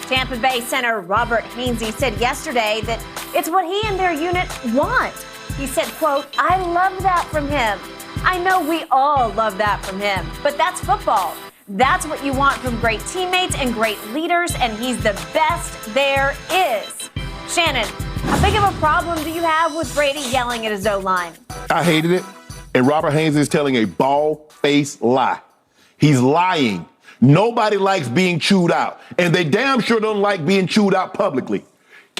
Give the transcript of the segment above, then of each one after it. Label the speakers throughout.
Speaker 1: Tampa Bay center Robert Hainsey said yesterday that it's what he and their unit want. He said, quote, "I love that from him. I know we all love that from him, but that's football. That's what you want from great teammates and great leaders, and he's the best there is." Shannon, how big of a problem do you have with Brady yelling at his O-line?
Speaker 2: I hated it, and Robert Hainsey is telling a bald-faced lie. He's lying. Nobody likes being chewed out, and they damn sure don't like being chewed out publicly.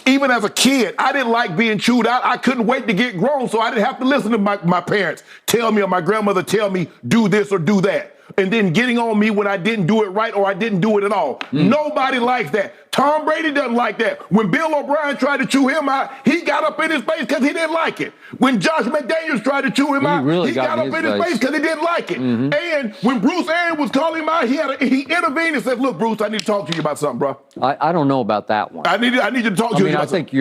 Speaker 2: Even as a kid, I didn't like being chewed out. I couldn't wait to get grown, so I didn't have to listen to my parents tell me or my grandmother tell me, do this or do that. And then getting on me when I didn't do it right or I didn't do it at all. Nobody likes that. Tom Brady doesn't like that. When Bill O'Brien tried to chew him out, he got up in his face because he didn't like it. When Josh McDaniels tried to chew him out, he got up in his face because he didn't like it. And when Bruce Arians was calling him out, he intervened and said, "Look, Bruce, I need to talk to you about something, bro."
Speaker 3: I don't know about that one.
Speaker 2: I need you to talk to you about something.
Speaker 3: I think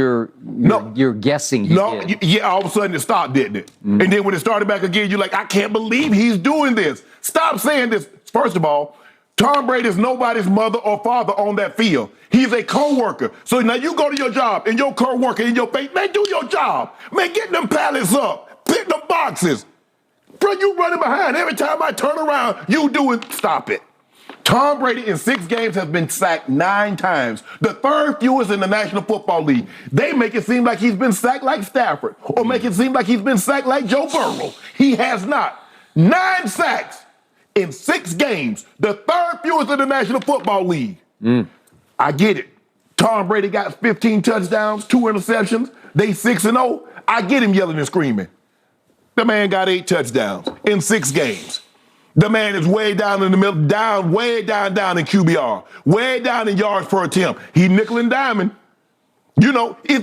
Speaker 3: you're guessing.
Speaker 2: Yeah, all of a sudden it stopped, didn't it? And then when it started back again, you're like, I can't believe he's doing this. Stop saying this. First of all, Tom Brady is nobody's mother or father on that field. He's a co-worker. So now you go to your job and your co-worker in your face, man, do your job. Man, get them pallets up. Pick them boxes. Bro, you running behind. Every time I turn around, you do it. Stop it. Tom Brady in 6 games has been sacked 9 times, the 3rd fewest in the National Football League. They make it seem like he's been sacked like Stafford or make it seem like he's been sacked like Joe Burrow. He has not. 9 sacks in 6 games, the 3rd fewest in the National Football League. I get it. Tom Brady got 15 touchdowns, 2 interceptions. They 6-0. I get him yelling and screaming. The man got 8 touchdowns in 6 games. The man is way down in the middle, way down in QBR, way down in yards per attempt. He nickel and diming. You know, he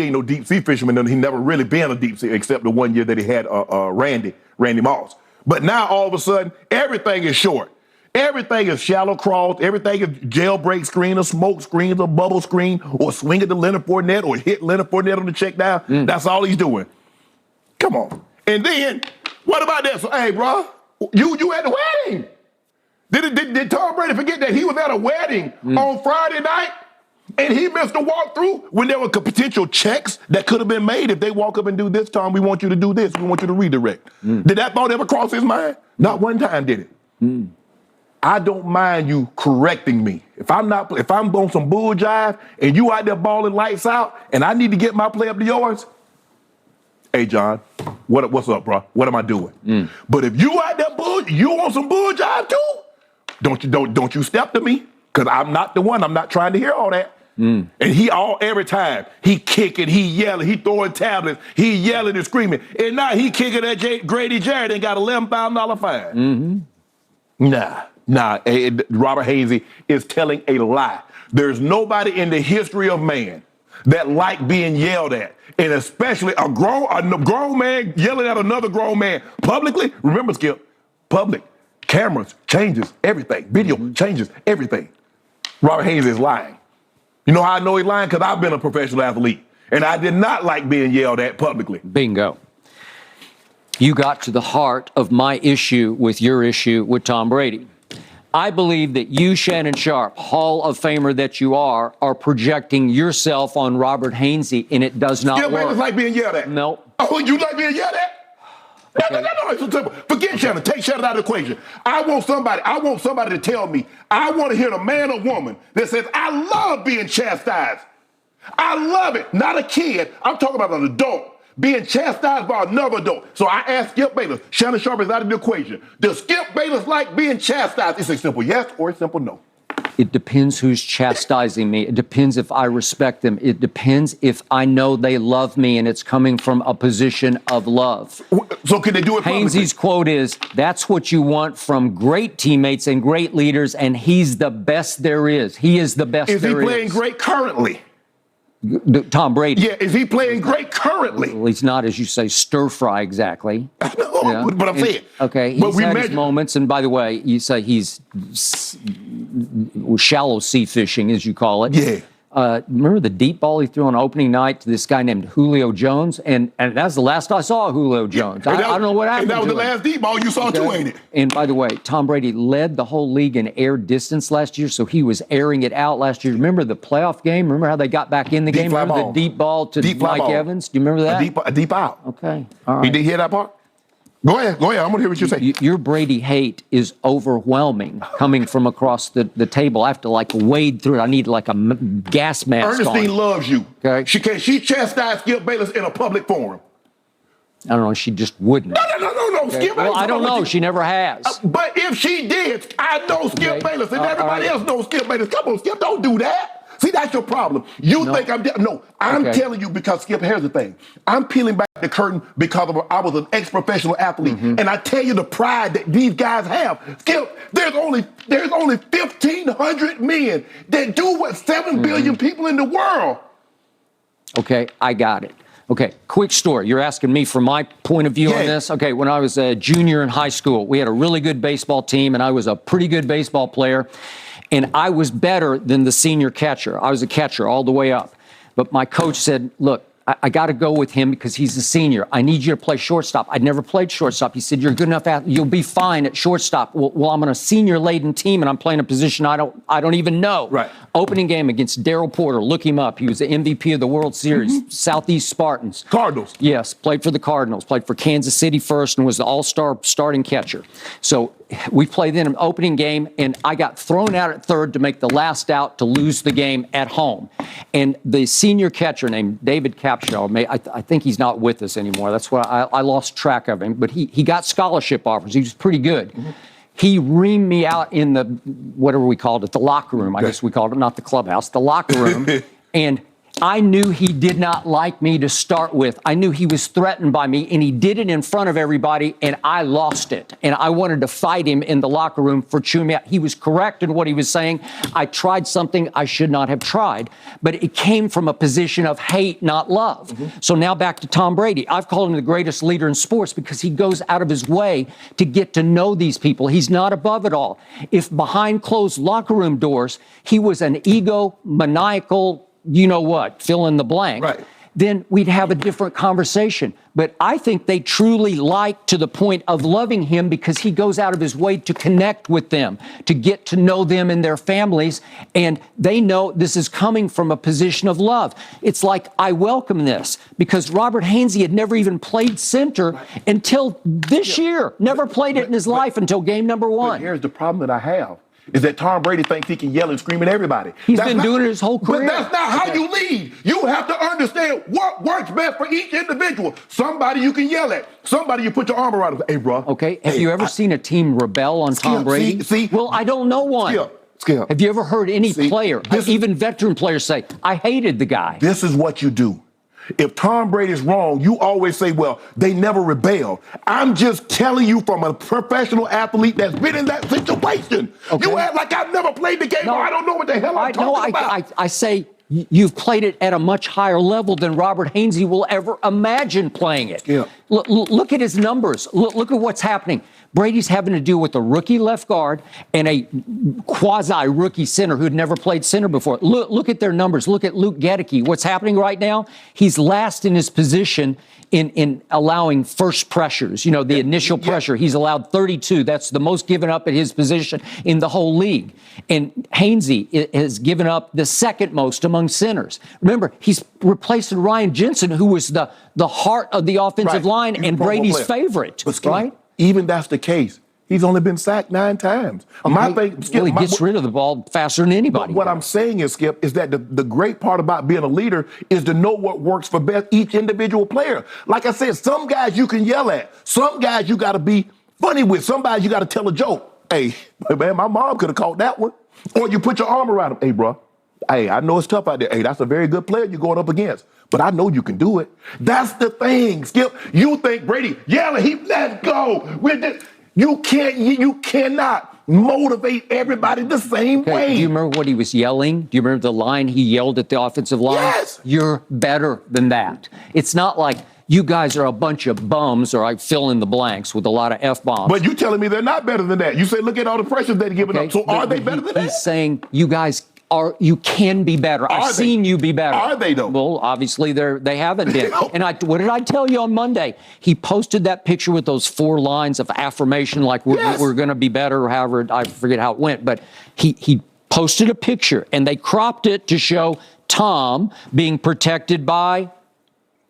Speaker 2: ain't no deep sea fisherman. And he never really been a deep sea except the one year that he had Randy Moss. But now all of a sudden, everything is short. Everything is shallow crawls. Everything is jailbreak screen or smoke screens or bubble screen or swing it to Leonard Fournette or hit Leonard Fournette on the check down. That's all he's doing. Come on. And then, what about that? So, hey, bro, you at the wedding. Did Tom Brady forget that he was at a wedding on Friday night and he missed a walkthrough when there were potential checks that could have been made if they walk up and do this, Tom, we want you to do this. We want you to redirect. Did that thought ever cross his mind? Not one time, did it? I don't mind you correcting me. If I'm on some bull jive and you out there balling lights out and I need to get my play up to yours, hey, John, what's up, bro? What am I doing? But if you out there you on some bull jive too, don't you step to me, because I'm not the one. I'm not trying to hear all that. And every time he kicking, he yelling, he throwing tablets, he yelling and screaming, and now he kicking at Grady Jarrett and got $11,000 fine. Nah. Robert Hainsey is telling a lie. There's nobody in the history of man that like being yelled at, and especially a grown man yelling at another grown man publicly. Remember, Skip, public cameras changes everything. Video changes everything. Robert Hainsey is lying. You know how I know he's lying? Because I've been a professional athlete, and I did not like being yelled at publicly.
Speaker 3: Bingo. You got to the heart of my issue with your issue with Tom Brady. I believe that you, Shannon Sharpe, Hall of Famer that you are projecting yourself on Robert Hainsey, and it does not work.
Speaker 2: Still like being yelled at?
Speaker 3: No.
Speaker 2: Oh, you like being yelled at?
Speaker 3: Okay.
Speaker 2: No, it's so simple. Forget Shannon. Take Shannon out of the equation. I want somebody to tell me. I want to hear a man or woman that says, I love being chastised. I love it. Not a kid. I'm talking about an adult being chastised by another adult. So I asked Skip Bayless. Shannon Sharpe is out of the equation. Does Skip Bayless like being chastised? It's a simple yes or a simple no.
Speaker 3: It depends who's chastising me. It depends if I respect them. It depends if I know they love me and it's coming from a position of love.
Speaker 2: So can they do it publicly?
Speaker 3: Hainsey's quote is, that's what you want from great teammates and great leaders, and he's the best there is. He is the best there is.
Speaker 2: Is he playing great currently?
Speaker 3: Tom Brady.
Speaker 2: Yeah, is he playing great currently?
Speaker 3: Well, he's not, as you say, stir fry exactly.
Speaker 2: No, but I'm saying.
Speaker 3: Okay, he's had his moments, and by the way, you say he's shallow sea fishing, as you call it.
Speaker 2: Yeah.
Speaker 3: Remember the deep ball he threw on opening night to this guy named Julio Jones? And that's the last I saw of Julio Jones. I don't know what happened.
Speaker 2: And that was
Speaker 3: to
Speaker 2: the
Speaker 3: him.
Speaker 2: last deep ball you saw too, ain't it?
Speaker 3: And by the way, Tom Brady led the whole league in air distance last year, so he was airing it out last year. Remember the playoff game? Remember how they got back in the game? Remember the deep ball to Mike Evans? Do you remember that?
Speaker 2: A deep out.
Speaker 3: Okay, all right.
Speaker 2: You didn't hear that part? Go ahead. I'm going to hear what you say.
Speaker 3: Your Brady hate is overwhelming coming from across the table. I have to like wade through it. I need like a gas mask
Speaker 2: Ernestine
Speaker 3: on.
Speaker 2: loves you.
Speaker 3: Okay.
Speaker 2: She chastised Skip Bayless in a public forum.
Speaker 3: I don't know. She just wouldn't.
Speaker 2: No.
Speaker 3: Okay.
Speaker 2: Skip
Speaker 3: Well,
Speaker 2: Bayless.
Speaker 3: I don't know. She never has.
Speaker 2: But if she did, I know Skip Bayless, and everybody else knows Skip Bayless. Come on, Skip, don't do that. See, that's your problem. You think I'm telling you because, Skip, here's the thing. I'm peeling back the curtain because I was an ex-professional athlete. And I tell you the pride that these guys have. Skip, there's only 1,500 men that do what 7 billion people in the world.
Speaker 3: Okay, I got it. Okay, quick story. You're asking me from my point of view on this? Okay, when I was a junior in high school, we had a really good baseball team, and I was a pretty good baseball player. And I was better than the senior catcher. I was a catcher all the way up. But my coach said, look, I got to go with him because he's a senior. I need you to play shortstop. I'd never played shortstop. He said, you're a good enough athlete. You'll be fine at shortstop. Well, I'm on a senior-laden team, and I'm playing a position I don't even know.
Speaker 2: Right.
Speaker 3: Opening game against Darryl Porter. Look him up. He was the MVP of the World Series. Southeast Spartans.
Speaker 2: Cardinals.
Speaker 3: Yes, played for the Cardinals. Played for Kansas City first and was the all-star starting catcher. So we played in an opening game, and I got thrown out at third to make the last out to lose the game at home. And the senior catcher named David Capshaw, I think he's not with us anymore. That's why I lost track of him. But he got scholarship offers. He was pretty good. He reamed me out in the, whatever we called it, the locker room. I guess we called it, not the clubhouse, the locker room. And I knew he did not like me to start with. I knew he was threatened by me, and he did it in front of everybody, and I lost it. And I wanted to fight him in the locker room for chewing me out. He was correct in what he was saying. I tried something I should not have tried, but it came from a position of hate, not love. So now back to Tom Brady. I've called him the greatest leader in sports because he goes out of his way to get to know these people. He's not above it all. If behind closed locker room doors, he was an egomaniacal, you know what, fill in the blank, then we'd have a different conversation. But I think they truly like to the point of loving him because he goes out of his way to connect with them, to get to know them and their families. And they know this is coming from a position of love. It's like, I welcome this because Robert Hainsey had never even played center until this year. Never played it in his life until game number 1.
Speaker 2: But here's the problem that I have. Is that Tom Brady thinks he can yell and scream at everybody.
Speaker 3: He's been doing it his whole career.
Speaker 2: But that's not how you lead. You have to understand what works best for each individual. Somebody you can yell at. Somebody you put your arm around. Hey, bro.
Speaker 3: Okay. Have you ever seen a team rebel on Tom Brady?
Speaker 2: See?
Speaker 3: Well, I don't know one.
Speaker 2: Skip.
Speaker 3: Have you ever heard any player, even veteran players, say, I hated the guy?
Speaker 2: This is what you do. If Tom Brady's wrong, you always say, well, they never rebelled. I'm just telling you from a professional athlete that's been in that situation. Okay. You act like I've never played the game, or I don't know what the hell I'm talking about.
Speaker 3: I say you've played it at a much higher level than Robert Hainsey will ever imagine playing it.
Speaker 2: Yeah.
Speaker 3: Look at his numbers. Look at what's happening. Brady's having to deal with a rookie left guard and a quasi-rookie center who'd never played center before. Look at their numbers. Look at Luke Gedeke. What's happening right now? He's last in his position in allowing first pressures, the initial pressure. He's allowed 32. That's the most given up at his position in the whole league. And Hainsey has given up the second most among centers. Remember, he's replacing Ryan Jensen, who was the heart of the offensive line and Brady's favorite, right?
Speaker 2: Even that's the case. He's only been sacked 9 times.
Speaker 3: Okay. Skip, he gets rid of the ball faster than anybody.
Speaker 2: What I'm saying is, Skip, is that the great part about being a leader is to know what works for best each individual player. Like I said, some guys you can yell at. Some guys you got to be funny with. Some guys you got to tell a joke. Hey, man, my mom could have caught that one. Or you put your arm around him. Hey, bro. Hey, I know it's tough out there. Hey, that's a very good player you're going up against. But I know you can do it. That's the thing, Skip. You think Brady, let's go. You cannot motivate everybody the same way.
Speaker 3: Do you remember what he was yelling? Do you remember the line he yelled at the offensive line?
Speaker 2: Yes.
Speaker 3: You're better than that. It's not like you guys are a bunch of bums, or I fill in the blanks with a lot of F-bombs.
Speaker 2: But you telling me they're not better than that. You say, look at all the pressures they're giving up. So are they better than that?
Speaker 3: He's saying you guys you can be better. I've seen you be better.
Speaker 2: Are they though?
Speaker 3: Well, obviously they haven't been. And what did I tell you on Monday? He posted that picture with those 4 lines of affirmation, like we're going to be better, or however, I forget how it went, but he posted a picture and they cropped it to show Tom being protected by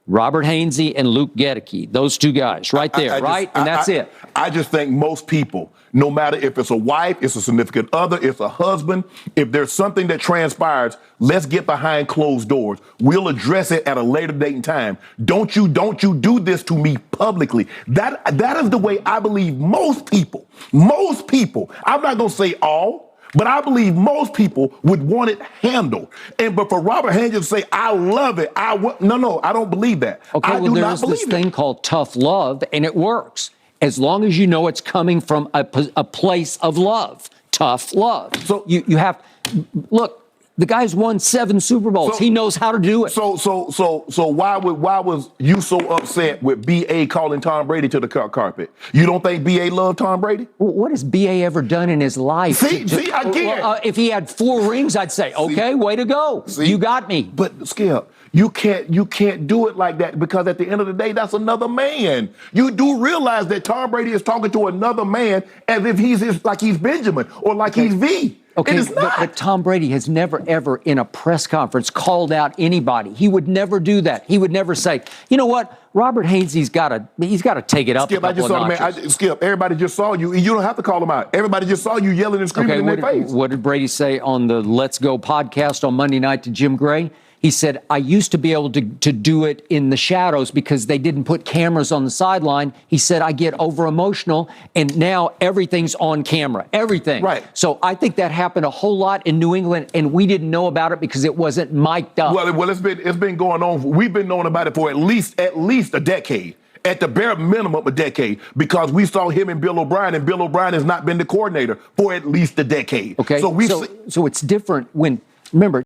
Speaker 3: Robert Hainsey and Luke Gedeke, those 2 guys right there, and that's it.
Speaker 2: I just think most people, no matter if it's a wife, it's a significant other, it's a husband, if there's something that transpires, let's get behind closed doors. We'll address it at a later date and time. Don't you do this to me publicly. That is the way I believe most people, I'm not going to say all, but I believe most people would want it handled. But for Robert Hainsey to say, I love it, no, I don't believe that.
Speaker 3: Okay, well, there's this thing called tough love, and it works. As long as you know it's coming from a place of love, tough love. So you have, look, the guy's won 7 Super Bowls. He knows how to do it.
Speaker 2: So why was you so upset with B.A. calling Tom Brady to the carpet? You don't think B.A. loved Tom Brady?
Speaker 3: Well, what has B.A. ever done in his life?
Speaker 2: See, again.
Speaker 3: If he had 4 rings, I'd say, okay, way to go. You got me.
Speaker 2: But Skip, you can't do it like that, because at the end of the day, that's another man. You do realize that Tom Brady is talking to another man as if he's Benjamin or like he's V.
Speaker 3: Okay, but Tom Brady has never, ever in a press conference called out anybody. He would never do that. He would never say, you know what, Robert Hainsey's got to take it up
Speaker 2: Skip,
Speaker 3: a couple of notches.
Speaker 2: Skip, everybody just saw you. You don't have to call them out. Everybody just saw you yelling and screaming in their face.
Speaker 3: What did Brady say on the Let's Go podcast on Monday night to Jim Gray? He said, I used to be able to do it in the shadows because they didn't put cameras on the sideline. He said, I get over emotional, and now everything's on camera, everything.
Speaker 2: Right.
Speaker 3: So I think that happened a whole lot in New England, and we didn't know about it because it wasn't mic'd up.
Speaker 2: Well, it's been going on. We've been knowing about it for at least a decade. At the bare minimum, a decade, because we saw him and Bill O'Brien, and Bill O'Brien has not been the coordinator for at least a decade.
Speaker 3: Okay. So it's different when, remember,